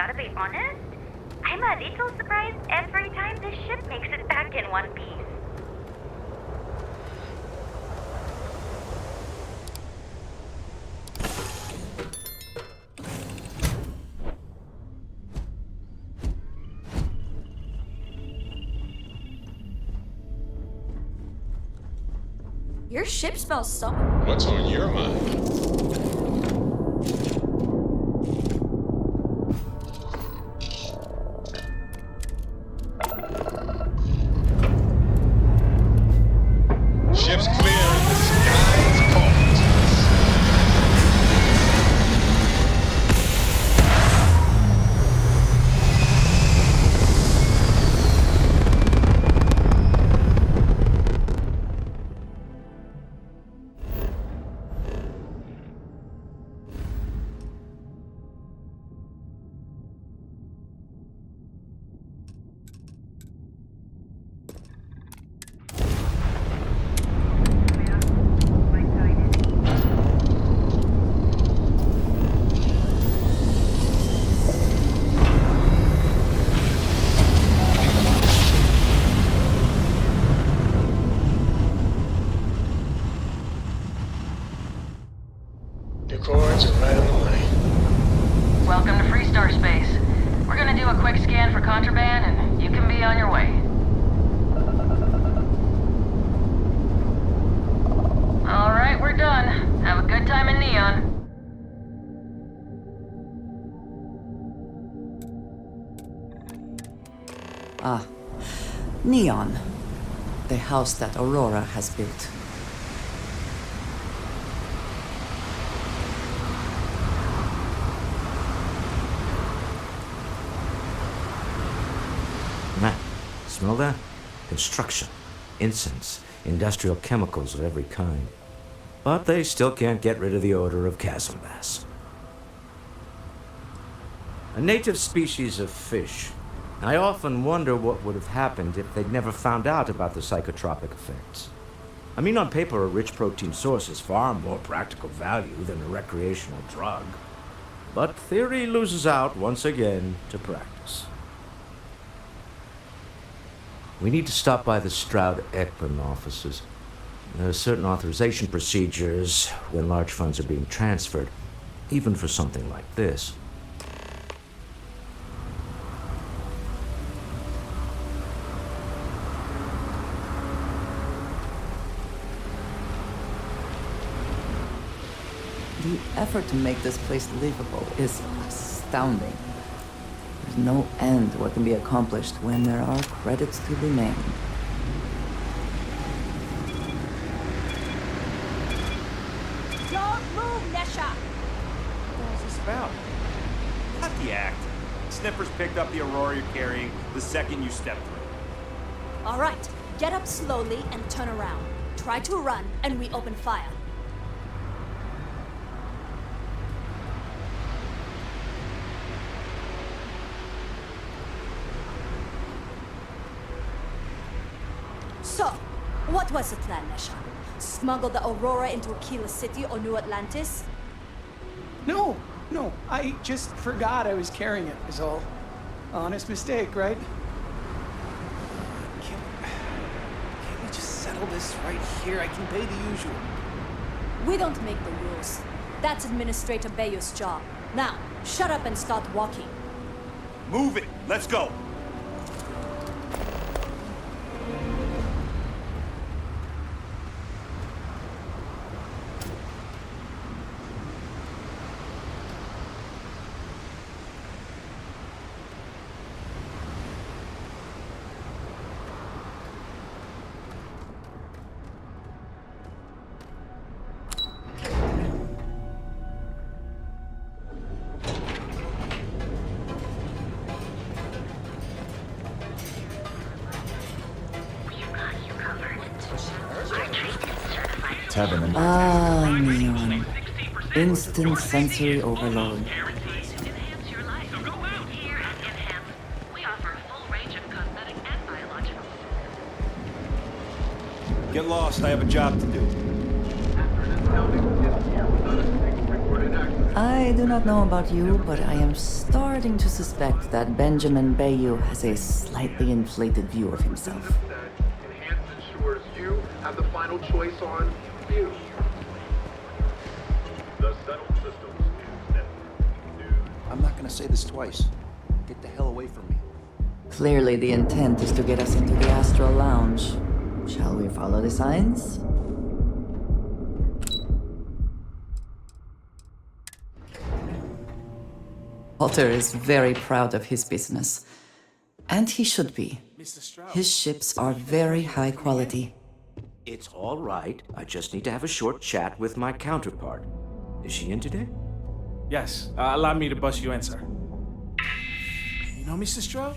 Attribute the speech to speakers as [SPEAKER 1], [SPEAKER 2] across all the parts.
[SPEAKER 1] gotta be honest, I'm a little surprised every time this ship makes it back in one piece.
[SPEAKER 2] Your ship smells so...
[SPEAKER 3] What's on your mind? Ship's clear, the sky's cold. Your chords are right on the money.
[SPEAKER 4] Welcome to Free Star Space. We're gonna do a quick scan for contraband, and you can be on your way. Alright, we're done. Have a good time in Neon.
[SPEAKER 5] Ah, Neon. The house that Aurora has built.
[SPEAKER 6] Man, smell that? Construction, incense, industrial chemicals of every kind. But they still can't get rid of the odor of chasm bass. A native species of fish. I often wonder what would have happened if they'd never found out about the psychotropic effects. I mean, on paper, a rich protein source is far more practical value than a recreational drug. But theory loses out once again to practice. We need to stop by the Stroud-Ekman offices. There are certain authorization procedures when large funds are being transferred, even for something like this.
[SPEAKER 5] The effort to make this place livable is astounding. There's no end to what can be accomplished when there are credits to be named.
[SPEAKER 2] Don't move, Nesha!
[SPEAKER 7] What is this about? Not the act. Sniffers picked up the Aurora you're carrying the second you stepped through.
[SPEAKER 2] All right, get up slowly and turn around. Try to run, and we open fire. So, what was the plan, Nesha? Smuggle the Aurora into Aquila City or New Atlantis?
[SPEAKER 8] No, I just forgot I was carrying it, is all. Honest mistake, right?
[SPEAKER 7] Can't we just settle this right here? I can pay the usual.
[SPEAKER 2] We don't make the rules. That's Administrator Bayou's job. Now, shut up and start walking.
[SPEAKER 7] Move it! Let's go!
[SPEAKER 5] Ah, Neon. Instant sensory overload.
[SPEAKER 7] Get lost, I have a job to do.
[SPEAKER 9] After an astounding 50 recorded access
[SPEAKER 5] I do not know about you, but I am starting to suspect that Benjamin Bayou has a slightly inflated view of himself.
[SPEAKER 9] Enhanced ensures you have the final choice on you. The settled systems news.
[SPEAKER 10] I'm not gonna say this twice. Get the hell away from me.
[SPEAKER 5] Clearly the intent is to get us into the Astral Lounge. Shall we follow the signs? Walter is very proud of his business. And he should be. His ships are very high quality.
[SPEAKER 6] It's all right. I just need to have a short chat with my counterpart. Is she in today?
[SPEAKER 11] Yes, allow me to bust you in, sir. You know, Mr. Stroh,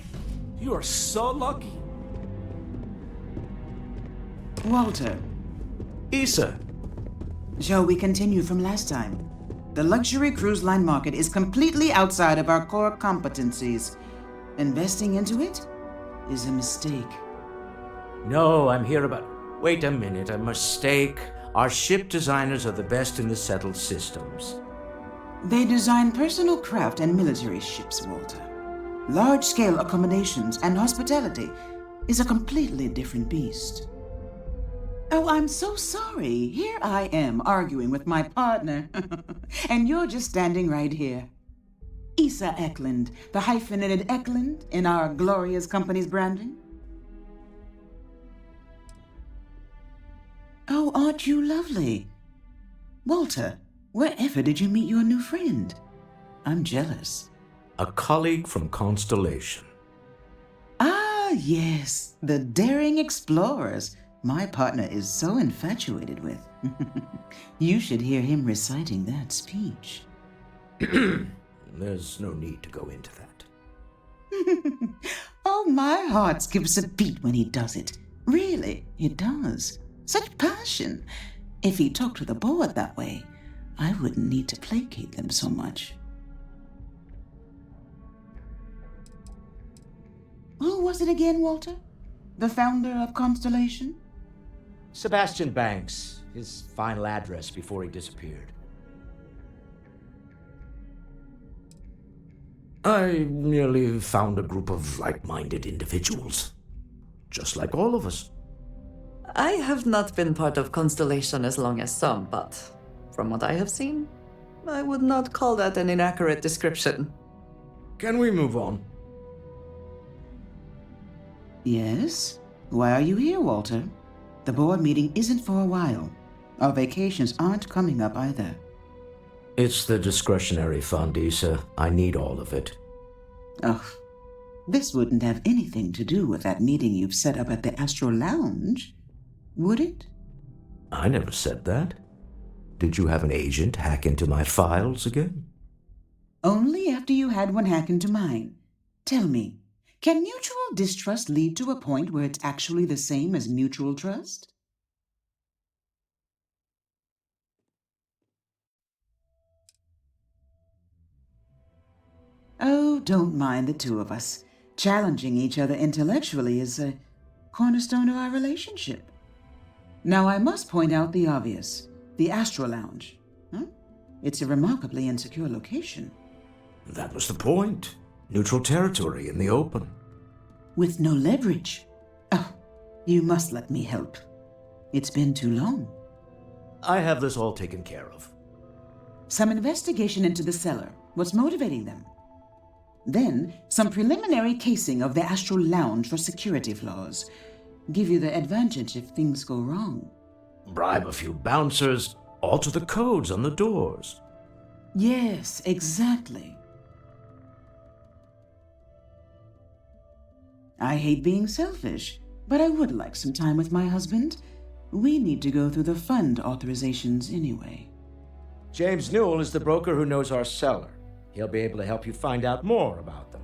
[SPEAKER 11] you are so lucky.
[SPEAKER 12] Walter,
[SPEAKER 6] Issa.
[SPEAKER 12] shall we continue from last time? The luxury cruise line market is completely outside of our core competencies. Investing into it is a mistake.
[SPEAKER 6] No, I'm here about... Wait a minute, a mistake. Our ship designers are the best in the settled systems.
[SPEAKER 12] They design personal craft and military ships, Walter. Large-scale accommodations and hospitality is a completely different beast. Oh, I'm so sorry. Here I am arguing with my partner, and you're just standing right here. Issa Eklund, the hyphenated Eklund in our glorious company's branding. Oh, aren't you lovely? Walter, wherever did you meet your new friend? I'm jealous.
[SPEAKER 6] A colleague from Constellation.
[SPEAKER 12] Ah, yes, the daring explorers my partner is so infatuated with. You should hear him reciting that speech.
[SPEAKER 6] There's no need to go into that.
[SPEAKER 12] Oh, my heart skips a beat when he does it. Really, it does. Such passion. If he talked to the board that way, I wouldn't need to placate them so much. Who was it again, Walter? The founder of Constellation?
[SPEAKER 6] Sebastian Banks, his final address before he disappeared. I merely found a group of like-minded individuals. Just like all of us.
[SPEAKER 5] I have not been part of Constellation as long as some, but from what I have seen, I would not call that an inaccurate description.
[SPEAKER 6] Can we move on?
[SPEAKER 12] Yes? Why are you here, Walter? The board meeting isn't for a while. Our vacations aren't coming up either.
[SPEAKER 6] It's the discretionary fund, Issa. I need all of it.
[SPEAKER 12] Oh, this wouldn't have anything to do with that meeting you've set up at the Astral Lounge, would it?
[SPEAKER 6] I never said that. Did you have an agent hack into my files again?
[SPEAKER 12] Only after you had one hack into mine. Tell me, can mutual distrust lead to a point where it's actually the same as mutual trust? Oh, don't mind the two of us. Challenging each other intellectually is a cornerstone of our relationship. Now, I must point out the obvious. The Astral Lounge. Huh? It's a remarkably insecure location.
[SPEAKER 6] That was the point. Neutral territory in the open.
[SPEAKER 12] With no leverage. Oh, you must let me help. It's been too long.
[SPEAKER 6] I have this all taken care of.
[SPEAKER 12] Some investigation into the seller. What's motivating them? Then, some preliminary casing of the Astral Lounge for security flaws. Give you the advantage if things go wrong.
[SPEAKER 6] Bribe a few bouncers, alter the codes on the doors.
[SPEAKER 12] Yes, exactly. I hate being selfish, but I would like some time with my husband. We need to go through the fund authorizations anyway.
[SPEAKER 6] James Newell is the broker who knows our seller. He'll be able to help you find out more about them.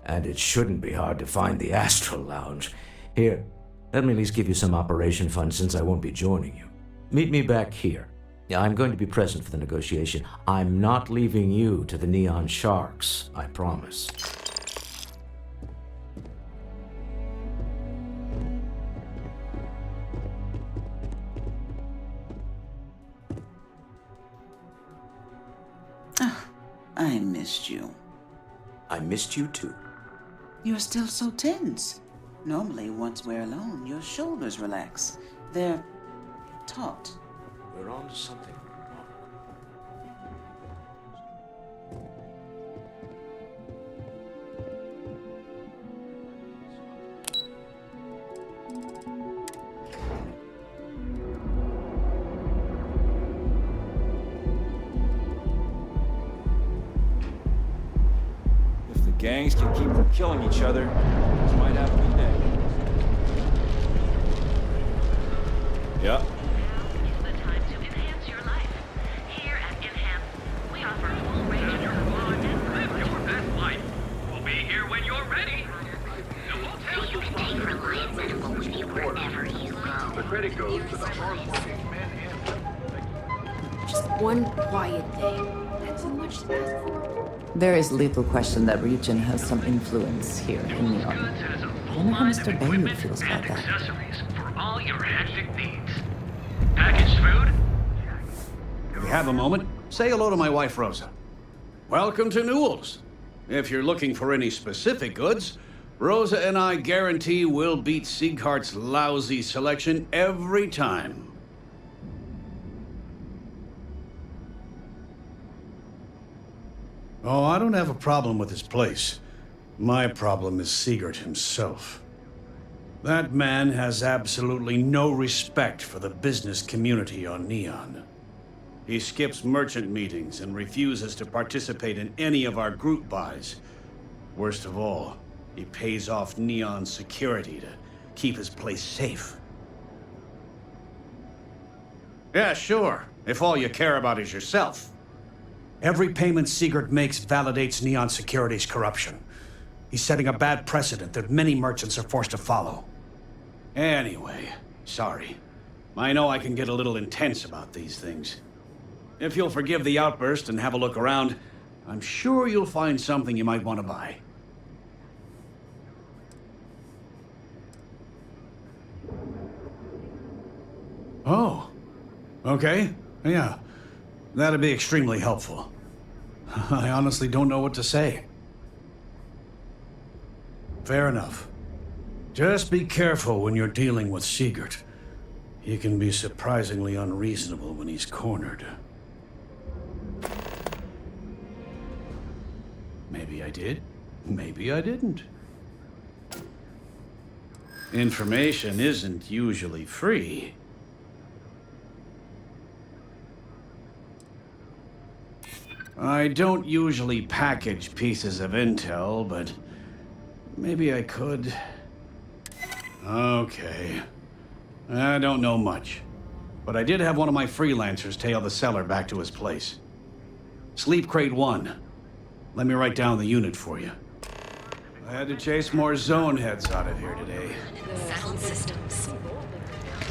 [SPEAKER 6] And it shouldn't be hard to find the Astral Lounge. Here, let me at least give you some operation funds since I won't be joining you. Meet me back here. Yeah, I'm going to be present for the negotiation. I'm not leaving you to the Neon Sharks, I promise.
[SPEAKER 12] I missed you.
[SPEAKER 10] I missed you too.
[SPEAKER 12] You're still so tense. Normally, once we're alone, your shoulders relax. They're taut.
[SPEAKER 10] We're on to something.
[SPEAKER 7] If the gangs can keep from killing each other, this might have to be day. Yep.
[SPEAKER 1] Now is the time to enhance your life. Here at Enhance, we offer a full range of comfort and
[SPEAKER 13] Live your best life. We'll be here when you're ready. The hotel
[SPEAKER 1] you can take Reliant Medical with you wherever you go.
[SPEAKER 9] The credit goes to the hardworking men and women.
[SPEAKER 2] Just one quiet day. That's so much to ask for.
[SPEAKER 5] There is little question that Ryujin has some influence here in Neon. I wonder how Mr. Bayou feels about that.
[SPEAKER 13] accessories for all your hectic needs. Packaged food?
[SPEAKER 14] If you have a moment, say hello to my wife, Rosa. Welcome to Newell's. If you're looking for any specific goods, Rosa and I guarantee we'll beat Sieghart's lousy selection every time. Oh, I don't have a problem with his place. My problem is Siegert himself. That man has absolutely no respect for the business community on Neon. He skips merchant meetings and refuses to participate in any of our group buys. Worst of all, he pays off Neon security to keep his place safe. Yeah, sure, if all you care about is yourself. Every payment Siegert makes validates Neon Security's corruption. He's setting a bad precedent that many merchants are forced to follow. Anyway, sorry. I know I can get a little intense about these things. If you'll forgive the outburst and have a look around, I'm sure you'll find something you might want to buy. Oh, okay, yeah. That'd be extremely helpful. I honestly don't know what to say. Fair enough. Just be careful when you're dealing with Siegert. He can be surprisingly unreasonable when he's cornered. Maybe I did, maybe I didn't. Information isn't usually free. I don't usually package pieces of intel, but maybe I could. Okay. I don't know much, but I did have one of my freelancers tail the seller back to his place. Sleep Crate 1. Let me write down the unit for you. I had to chase more zone heads out of here today.
[SPEAKER 1] Settled systems.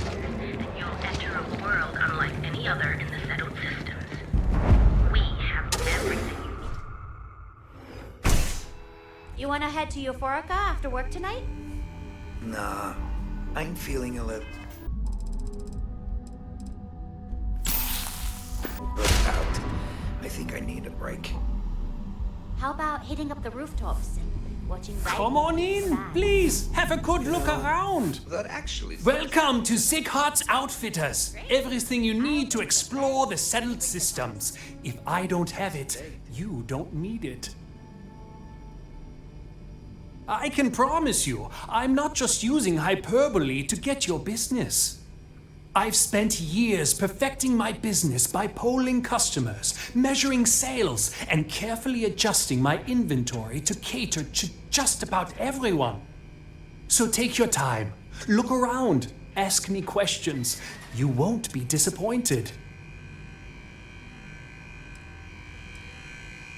[SPEAKER 1] And you'll enter a world unlike any other in the settled systems. We have everything you need.
[SPEAKER 2] You wanna head to Euphorica after work tonight?
[SPEAKER 3] Nah, I'm feeling a little burnt out. I think I need a break.
[SPEAKER 2] How about hitting up the rooftops and watching
[SPEAKER 15] Come on in, please. Have a good look around.
[SPEAKER 3] That actually...
[SPEAKER 15] Welcome to Sieghart's Outfitters. Everything you need to explore the settled systems. If I don't have it, you don't need it. I can promise you, I'm not just using hyperbole to get your business. I've spent years perfecting my business by polling customers, measuring sales, and carefully adjusting my inventory to cater to just about everyone. So take your time, look around, ask me questions. You won't be disappointed.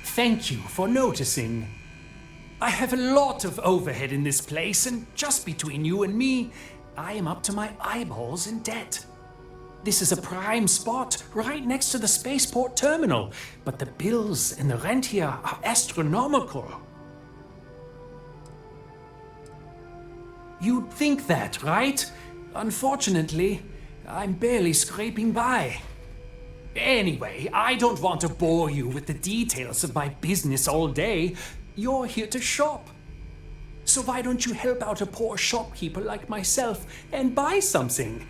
[SPEAKER 15] Thank you for noticing. I have a lot of overhead in this place, and just between you and me, I am up to my eyeballs in debt. This is a prime spot, right next to the spaceport terminal, but the bills and the rent here are astronomical. You'd think that, right? Unfortunately, I'm barely scraping by. Anyway, I don't want to bore you with the details of my business all day. You're here to shop. So why don't you help out a poor shopkeeper like myself and buy something?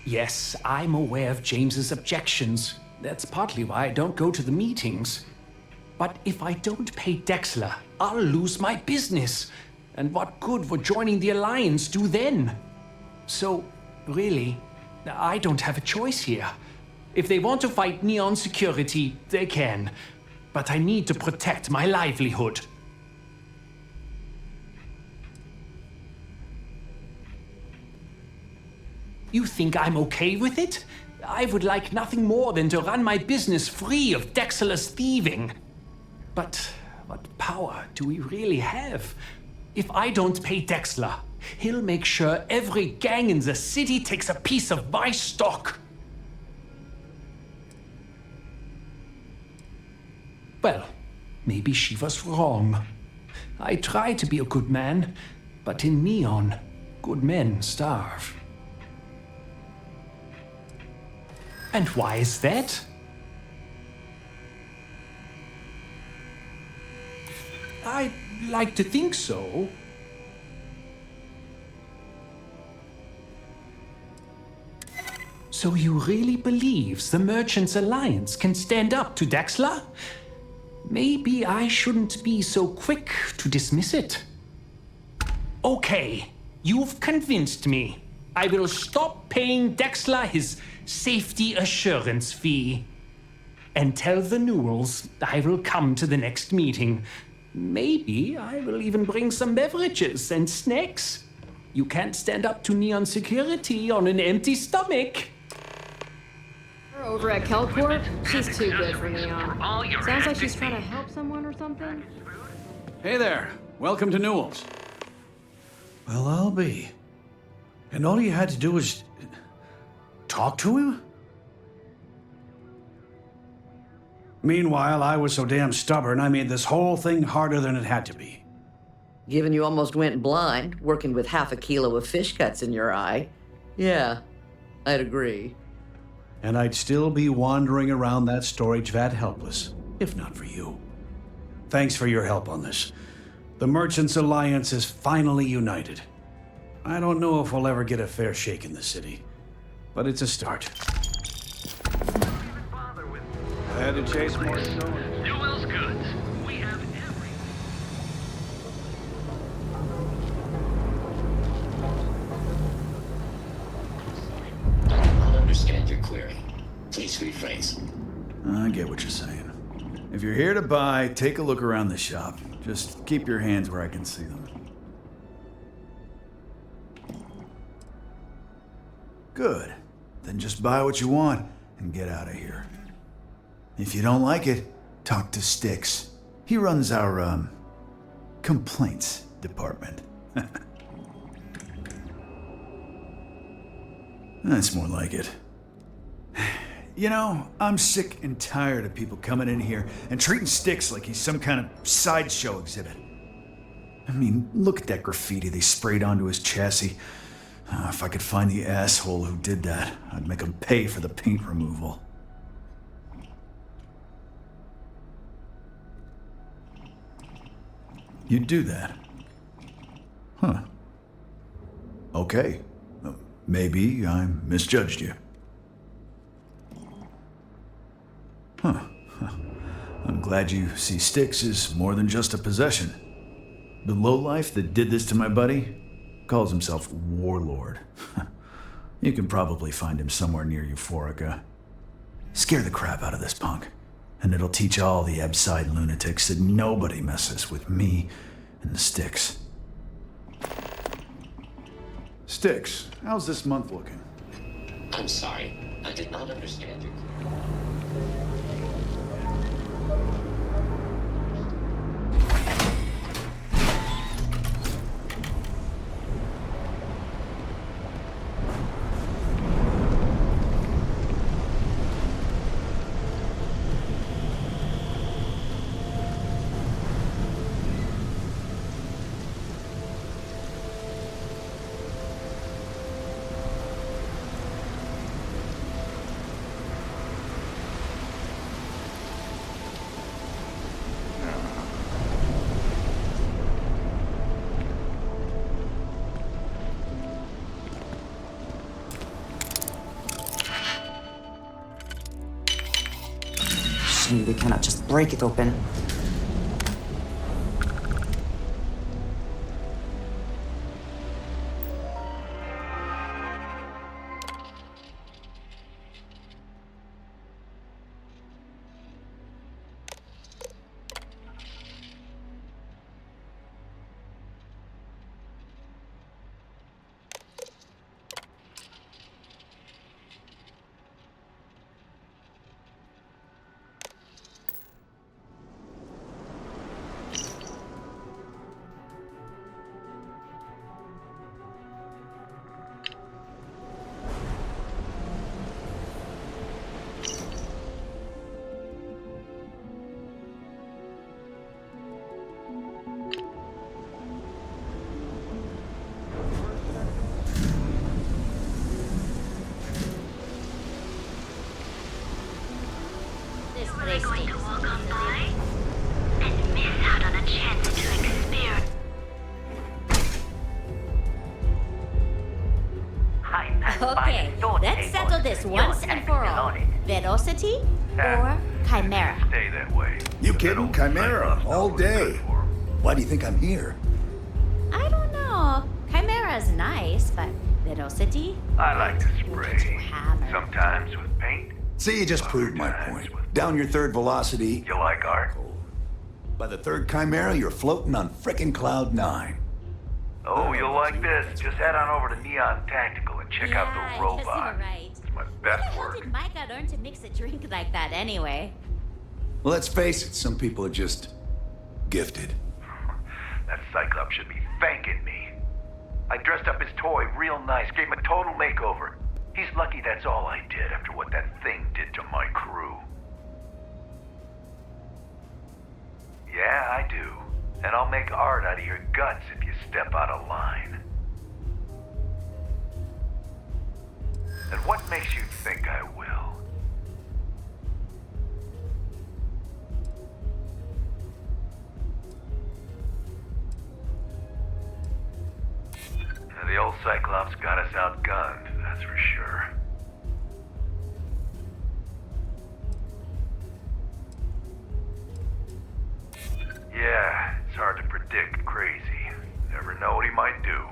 [SPEAKER 15] Yes, I'm aware of James's objections. That's partly why I don't go to the meetings. But if I don't pay Dexler, I'll lose my business. And what good would joining the Alliance do then? So, really, I don't have a choice here. If they want to fight Neon Security, they can. But I need to protect my livelihood. You think I'm okay with it? I would like nothing more than to run my business free of Dexter's thieving. But what power do we really have? If I don't pay Dexter, he'll make sure every gang in the city takes a piece of my stock. Well, maybe she was wrong. I try to be a good man, but in Neon, good men starve. And why is that? I'd like to think so. So you really believe the Merchants Alliance can stand up to Dexter? Maybe I shouldn't be so quick to dismiss it. Okay, you've convinced me. I will stop paying Dexter his safety assurance fee. And tell the Newells I will come to the next meeting. Maybe I will even bring some beverages and snacks. You can't stand up to Neon Security on an empty stomach.
[SPEAKER 16] Over at Kelcorp, she's too good for Neon. Sounds like she's trying to help someone or something.
[SPEAKER 14] Hey there. Welcome to Newell's. Well, I'll be. And all you had to do was talk to him? Meanwhile, I was so damn stubborn, I made this whole thing harder than it had to be.
[SPEAKER 5] Given you almost went blind, working with half a kilo of fish cuts in your eye. Yeah, I'd agree.
[SPEAKER 14] And I'd still be wandering around that storage vat helpless, if not for you. Thanks for your help on this. The Merchants Alliance is finally united. I don't know if we'll ever get a fair shake in the city, but it's a start.
[SPEAKER 7] I had to chase more soda.
[SPEAKER 13] Newell's goods. We have every...
[SPEAKER 17] I do not understand your query. Please rephrase.
[SPEAKER 18] I get what you're saying. If you're here to buy, take a look around the shop. Just keep your hands where I can see them. Good. Then just buy what you want and get out of here. If you don't like it, talk to Styx. He runs our, complaints department. That's more like it. You know, I'm sick and tired of people coming in here and treating Styx like he's some kind of sideshow exhibit. I mean, look at that graffiti they sprayed onto his chassis. If I could find the asshole who did that, I'd make him pay for the paint removal. You'd do that? Huh. Okay. Maybe I misjudged you. Huh. I'm glad you see Styx as more than just a possession. The lowlife that did this to my buddy calls himself Warlord. You can probably find him somewhere near Euphorica. Scare the crap out of this punk, and it'll teach all the Abside lunatics that nobody messes with me and the Styx. Styx, how's this month looking?
[SPEAKER 17] I'm sorry. I did not understand your query.
[SPEAKER 5] Unfortunately, we cannot just break it open.
[SPEAKER 1] We're going to walk on by and miss out on a chance to experience.
[SPEAKER 19] Okay, let's settle this once and for all. Velocity or Chimera?
[SPEAKER 13] Stay that way.
[SPEAKER 20] You kidding? Chimera, all day. Why do you think I'm here?
[SPEAKER 19] I don't know. Chimera's nice, but Velocity?
[SPEAKER 13] I like to spray. Sometimes with paint.
[SPEAKER 20] See, you just proved my point. Down your third velocity.
[SPEAKER 13] You like art?
[SPEAKER 20] By the third Chimera, you're floating on frickin' Cloud 9.
[SPEAKER 13] Oh, you'll like this. Just head on over to Neon Tactical and check out the robot.
[SPEAKER 19] You're right.
[SPEAKER 13] It's my best
[SPEAKER 19] How
[SPEAKER 13] work.
[SPEAKER 19] did Micah learn to mix a drink like that anyway?
[SPEAKER 20] Well, let's face it, some people are just gifted.
[SPEAKER 13] That Cyclops should be thanking me. I dressed up his toy real nice, gave him a total makeover. He's lucky that's all I did after what that thing did to my crew. Yeah, I do. And I'll make art out of your guts if you step out of line. And what makes you think I will? The old Cyclops got us outgunned, that's for sure. Yeah, it's hard to predict Crazy. Never know what he might do.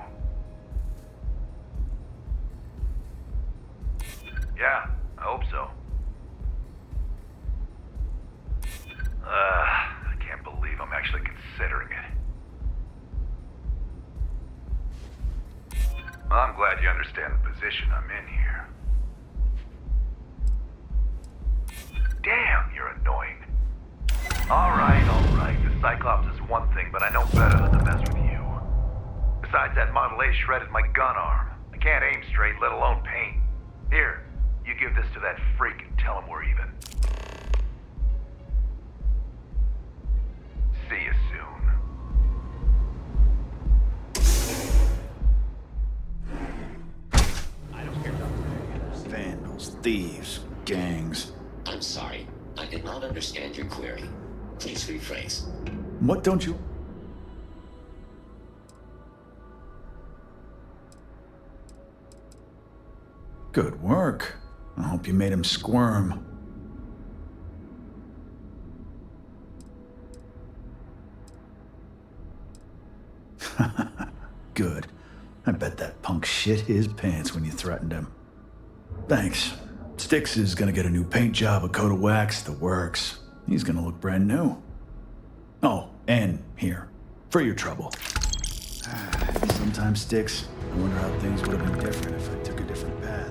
[SPEAKER 13] Yeah, I hope so. I can't believe I'm actually considering it. Well, I'm glad you understand the position I'm in here. Damn, you're annoying. All right. The Cyclops is one thing, but I know better than to mess with you. Besides, that Model A shredded my gun arm. I can't aim straight, let alone paint. Here, you give this to that freak and tell him we're even. See you soon.
[SPEAKER 20] Vandals, thieves, gangs.
[SPEAKER 17] I'm sorry. I did not understand your query. Please rephrase.
[SPEAKER 18] What don't you? Good work. I hope you made him squirm. Good. I bet that punk shit his pants when you threatened him. Thanks. Styx is gonna get a new paint job, a coat of wax, the works. He's gonna look brand new. Oh, and here, for your trouble. Sometimes, Styx, I wonder how things would have been different if I took a different path.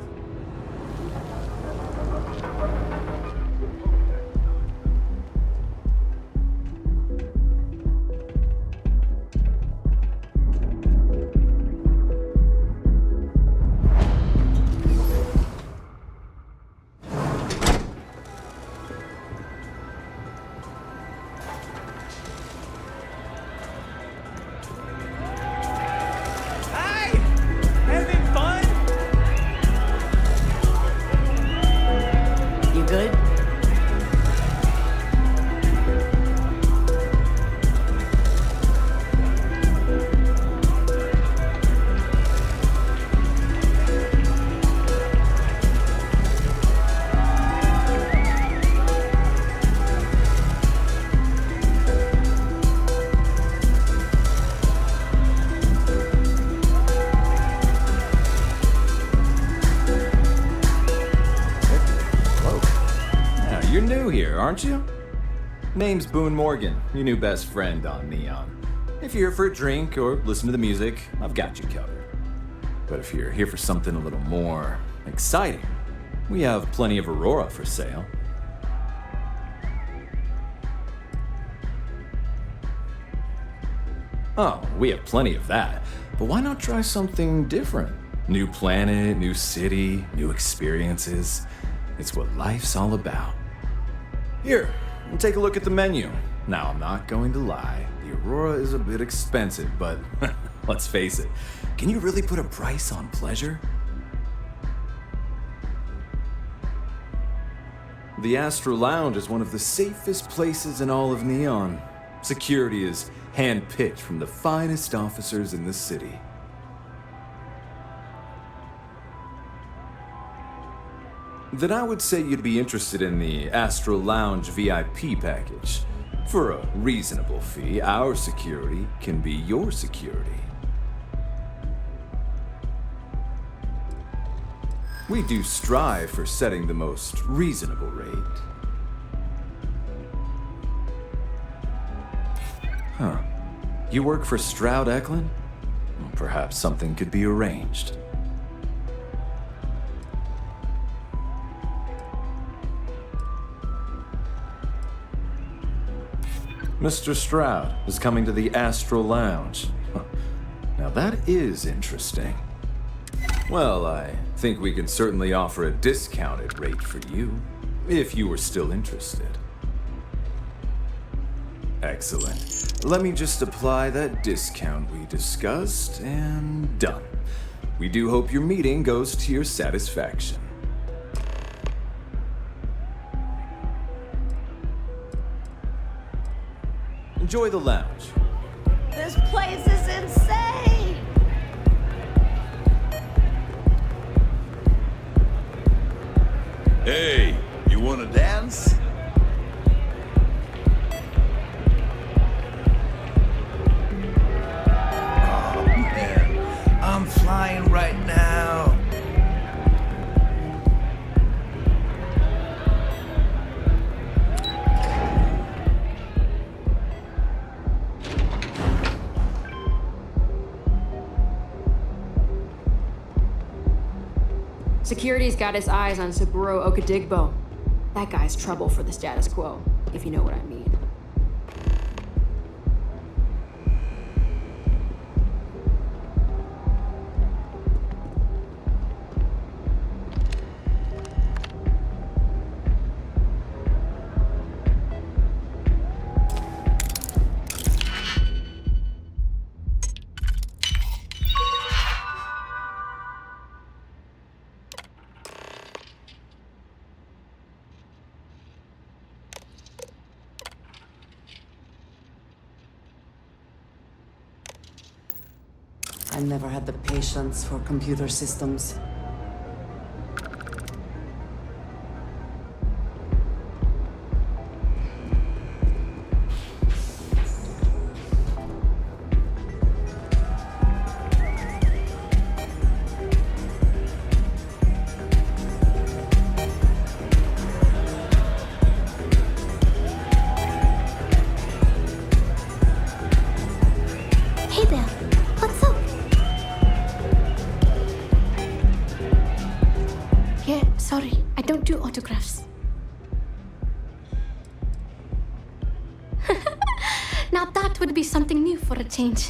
[SPEAKER 21] you're new here, aren't you? Name's Boone Morgan, your new best friend on Neon. If you're here for a drink or listen to the music, I've got you covered. But if you're here for something a little more exciting, we have plenty of Aurora for sale. Oh, we have plenty of that. But why not try something different? New planet, new city, new experiences. It's what life's all about. Here, take a look at the menu. Now, I'm not going to lie. The Aurora is a bit expensive, but let's face it. Can you really put a price on pleasure? The Astro Lounge is one of the safest places in all of Neon. Security is hand-picked from the finest officers in the city. Then I would say you'd be interested in the Astro Lounge VIP package. For a reasonable fee, our security can be your security. We do strive for setting the most reasonable rate. Huh. You work for Stroud Eklund? Well, perhaps something could be arranged. Mr. Stroud is coming to the Astro Lounge. Huh. Now that is interesting. Well, I think we can certainly offer a discounted rate for you, if you were still interested. Excellent. Let me just apply that discount we discussed, and done. We do hope your meeting goes to your satisfaction. Enjoy the lounge.
[SPEAKER 2] This place is insane!
[SPEAKER 20] Hey, you wanna dance? Oh man, I'm flying right now.
[SPEAKER 16] Security's got his eyes on Saburo Okadigbo. That guy's trouble for the status quo, if you know what I mean.
[SPEAKER 5] I never had the patience for computer systems.
[SPEAKER 22] Hey there, what's up? Yeah, sorry, I don't do autographs. Now that would be something new for a change.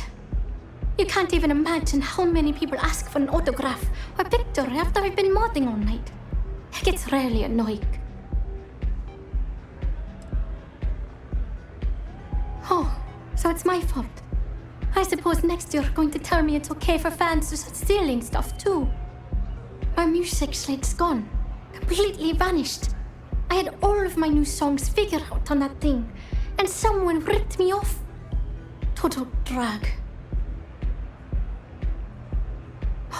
[SPEAKER 22] You can't even imagine how many people ask for an autograph or picture after I've been modding all night. It gets really annoying. Oh, so it's my fault. I suppose next you're going to tell me it's okay for fans to start stealing stuff too. My music slate's gone. Completely vanished. I had all of my new songs figured out on that thing, and someone ripped me off. Total drag.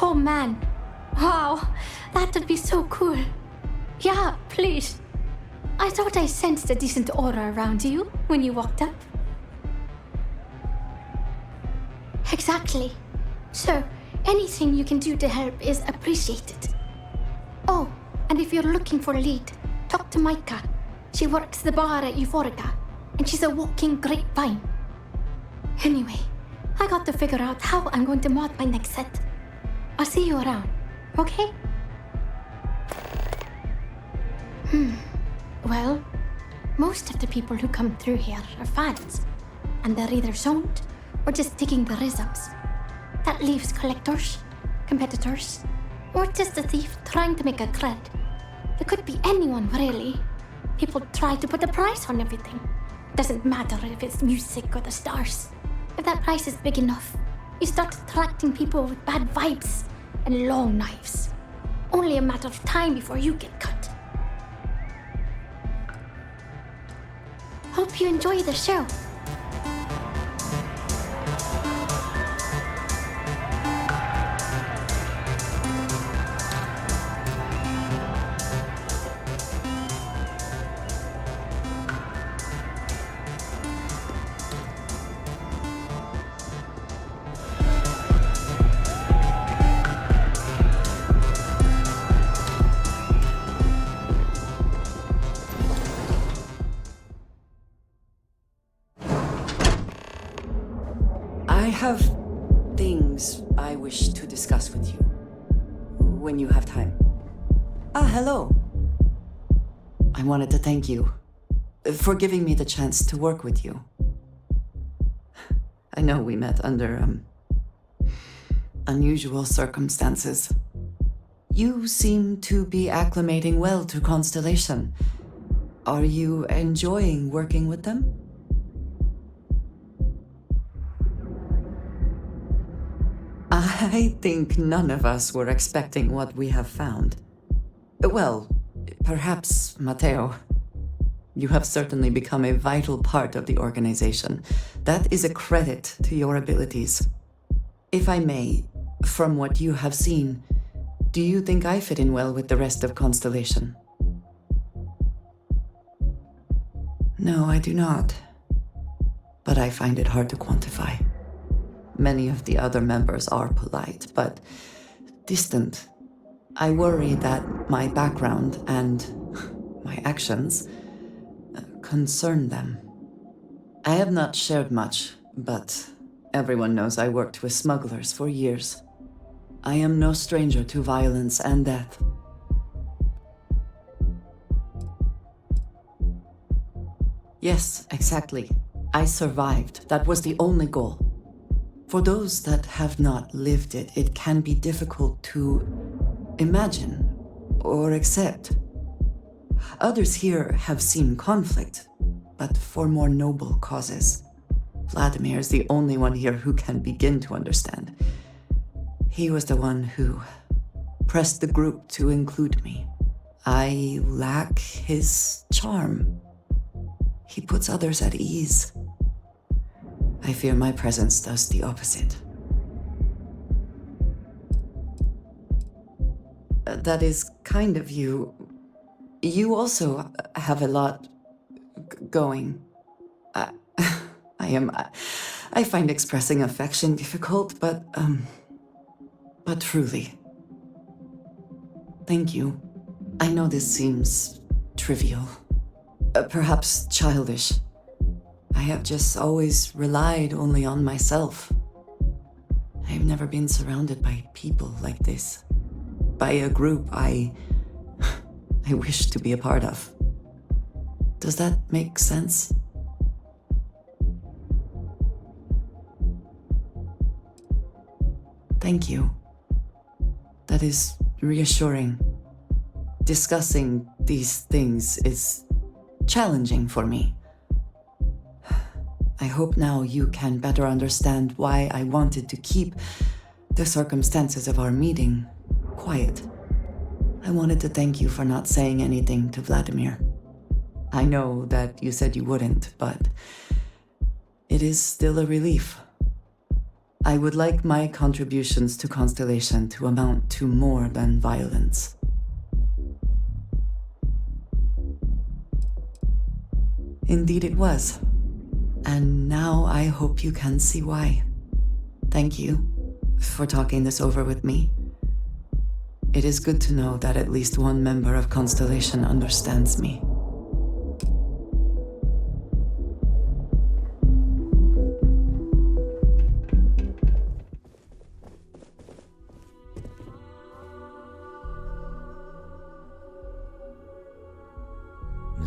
[SPEAKER 22] Oh man. Wow, that would be so cool. Yeah, please. I thought I sensed a decent aura around you when you walked up. Exactly. So, anything you can do to help is appreciated. Oh, and if you're looking for a lead, talk to Micah. She works the bar at Euphorica, and she's a walking grapevine. Anyway, I got to figure out how I'm going to mod my next set. I'll see you around, okay? Well, most of the people who come through here are fans, and they're either zoned or just digging the res-ups. That leaves collectors, competitors, or just a thief trying to make a cred. It could be anyone, really. People try to put a price on everything. Doesn't matter if it's music or the stars. If that price is big enough, you start attracting people with bad vibes and long knives. Only a matter of time before you get cut. Hope you enjoy the show.
[SPEAKER 5] I have things I wish to discuss with you when you have time. Hello. I wanted to thank you for giving me the chance to work with you. I know we met under unusual circumstances. You seem to be acclimating well to Constellation. Are you enjoying working with them? I think none of us were expecting what we have found. Well, perhaps Matteo. You have certainly become a vital part of the organization. That is a credit to your abilities. If I may, from what you have seen, do you think I fit in well with the rest of Constellation? No, I do not. But I find it hard to quantify. Many of the other members are polite, but distant. I worry that my background and my actions concern them. I have not shared much, but everyone knows I worked with smugglers for years. I am no stranger to violence and death. Yes, exactly. I survived. That was the only goal. For those that have not lived it, it can be difficult to imagine or accept. Others here have seen conflict, but for more noble causes. Vladimir is the only one here who can begin to understand. He was the one who pressed the group to include me. I lack his charm. He puts others at ease. I fear my presence does the opposite. That is kind of you. You also have a lot going. I find expressing affection difficult, but truly. Thank you. I know this seems trivial, perhaps childish. I have just always relied only on myself. I've never been surrounded by people like this. By a group I wish to be a part of. Does that make sense? Thank you. That is reassuring. Discussing these things is challenging for me. I hope now you can better understand why I wanted to keep the circumstances of our meeting quiet. I wanted to thank you for not saying anything to Vladimir. I know that you said you wouldn't, but it is still a relief. I would like my contributions to Constellation to amount to more than violence. Indeed it was. And now I hope you can see why. Thank you for talking this over with me. It is good to know that at least one member of Constellation understands me.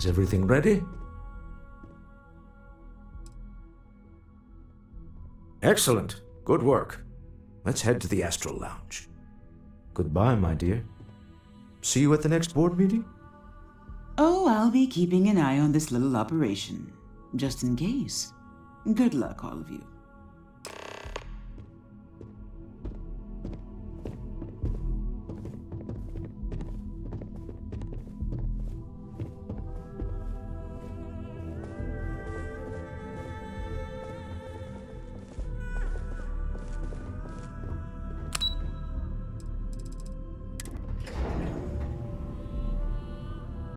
[SPEAKER 6] Is everything ready? Excellent. Good work. Let's head to the Astral Lounge. Goodbye, my dear. See you at the next board meeting?
[SPEAKER 12] Oh, I'll be keeping an eye on this little operation, just in case. Good luck, all of you.